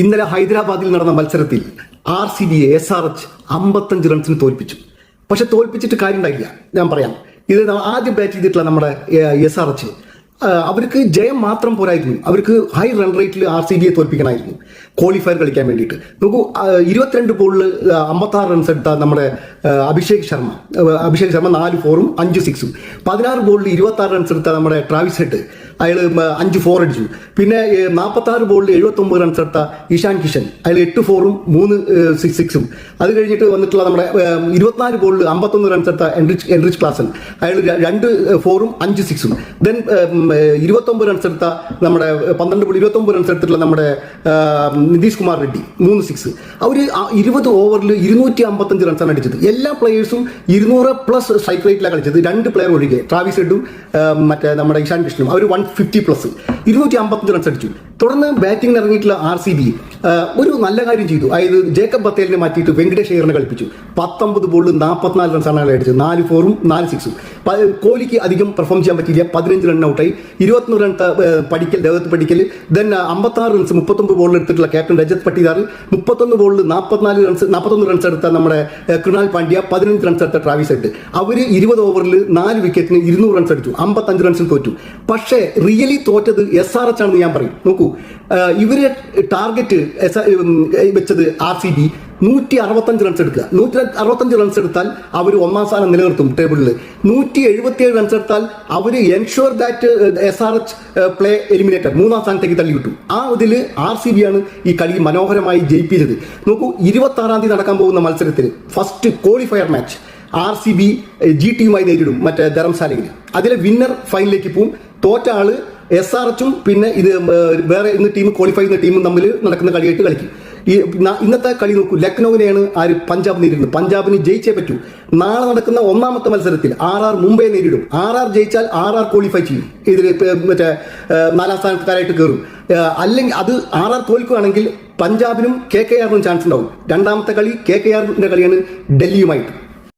ഇന്നലെ ഹൈദരാബാദിൽ നടന്ന മത്സരത്തിൽ RCBയെ SRH 55 റൺസിന് തോൽപ്പിച്ചു. പക്ഷെ തോൽപ്പിച്ചിട്ട് കാര്യം ഉണ്ടായില്ല. ഞാൻ പറയാം, ഇത് ആദ്യം ബാറ്റ് ചെയ്തിട്ടുള്ള നമ്മുടെ SRH അവർക്ക് ജയം മാത്രം പോരായിരുന്നു, അവർക്ക് ഹൈ റൺ റേറ്റിൽ RCBയെ തോൽപ്പിക്കണമായിരുന്നു ക്വാളിഫയർ കളിക്കാൻ വേണ്ടിയിട്ട്. നോക്കൂ, 22 ബോളിൽ 56 റൺസ് എടുത്ത നമ്മുടെ അഭിഷേക് ശർമ്മ 4 4-ഉം 5 6-ഉം. 16 ബോളിൽ 26 റൺസ് എടുത്ത നമ്മുടെ ട്രാവിസ് ഹെഡ്, അയാൾ 5 4 അടിച്ചു. പിന്നെ 46 ബോളിൽ 79 റൺസ് എടുത്ത ഇഷാൻ കിഷൻ, അയാൾ 8 4-ഉം 3 6-ഉം. അത് കഴിഞ്ഞിട്ട് വന്നിട്ടുള്ള നമ്മുടെ 24 ബോളിൽ 51 റൺസ് എടുത്ത എൻറിച്ച് ക്ലാസൻ, അയാൾ 2 4-ഉം 5 6-ഉം. ദെൻ 29 റൺസ് എടുത്ത നമ്മുടെ 12 ബോൾ 29 റൺസ് എടുത്തിട്ടുള്ള നമ്മുടെ നിതീഷ് കുമാർ റെഡ്ഡി 3 6. അവർ 20 ഓവറിൽ 255 റൺസാണ് അടിച്ചത്. എല്ലാ പ്ലേയേഴ്സും 200+ സ്ട്രൈക്ക് റേറ്റിലാണ് കളിച്ചത്. 2 പ്ലെയർ ഒഴികെ, ട്രാവിസ് ഹെഡും മറ്റേ നമ്മുടെ ഇഷാൻ കിഷനും, അവർ 150+ 255 റൺസ് അടിച്ചു. തുടർന്ന് ബാറ്റിംഗിന് ഇറങ്ങിയിട്ടുള്ള RCB ഒരു നല്ല കാര്യം ചെയ്തു. അതായത് ജേക്കബ് ബത്തേലിനെ മാറ്റിയിട്ട് വെങ്കടേഷ് അയ്യറിനെ കളിപ്പിച്ചു. 19 ബോളിൽ 44 റൺസാണ് അയാൾ അടിച്ചത്. 4 4-ഉം 4 6-ഉം. കോഹ്ലിക്ക് അധികം പെർഫോം ചെയ്യാൻ പറ്റിയില്ല. 15 റൺ ഔട്ടായി. 21 റൺ ദേവത്ത് പടിക്കൽ. ദെൻ 56 റൺസ് 39 ബോളിൽ എടുത്തിട്ടുള്ള ക്യാപ്റ്റൻ രജത് പട്ടിദാർ. 31 ബോളിൽ 41 റൺസ് എടുത്ത നമ്മുടെ കൃണാൽ പാണ്ഡ്യ. 15 റൺസ് എടുത്ത ട്രാവിസ് ഹെഡ്. അവർ 20 ഓവറിൽ 4 വിക്കറ്റിന് 200 റൺസ് അടിച്ചു. 55 റൺസിൽ തോറ്റു. പക്ഷേ റിയലി തോറ്റത് SRH ആണെന്ന് ഞാൻ പറയും. നോക്കൂ, ഇവര് ടാർഗറ്റ് വെച്ചത് RCB 165 റൺസ് എടുക്കുക. 165 റൺസ് എടുത്താൽ അവർ 1ാം സ്ഥാനം നിലനിർത്തും ടേബിളിൽ. 177 റൺസ് എടുത്താൽ അവർ ensure that SRH play eliminated 3ാം സ്ഥാനത്തേക്ക് തള്ളി വിട്ടു. ആ ഇതിൽ RCB ആണ് ഈ കളി മനോഹരമായി ജയിപ്പിച്ചത്. നോക്കൂ, 26-ാം തീയതി നടക്കാൻ പോകുന്ന മത്സരത്തിൽ first qualifier match RCB G ടീമുമായി നേരിടും മറ്റേ ധർമ്മശാലയിൽ. അതിലെ വിന്നർ ഫൈനലിലേക്ക് പോവും. തോറ്റ ആള് SRHഉം പിന്നെ ഇത് വേറെ ഇന്ന് ടീം ക്വാളിഫൈ ചെയ്യുന്ന ടീമും തമ്മിൽ നടക്കുന്ന കളിയായിട്ട് കളിക്കും. ഇന്നത്തെ കളി നോക്കൂ, ലക്നൌവിനെയാണ് പഞ്ചാബ് നേരിടുന്നത്. പഞ്ചാബിന് ജയിച്ചേ പറ്റൂ. നാളെ നടക്കുന്ന 1ാമത്തെ മത്സരത്തിൽ RR മുംബൈ നേരിടും. RR ജയിച്ചാൽ RR ക്വാളിഫൈ ചെയ്യും, ഇതിൽ മറ്റേ 4ാം സ്ഥാനക്കാരായിട്ട് കയറും. അല്ലെങ്കിൽ അത് RR തോൽക്കുകയാണെങ്കിൽ പഞ്ചാബിനും KKRനും ചാൻസ് ഉണ്ടാവും. 2ാമത്തെ കളി KKRന്റെ കളിയാണ് ഡൽഹിയുമായിട്ട്.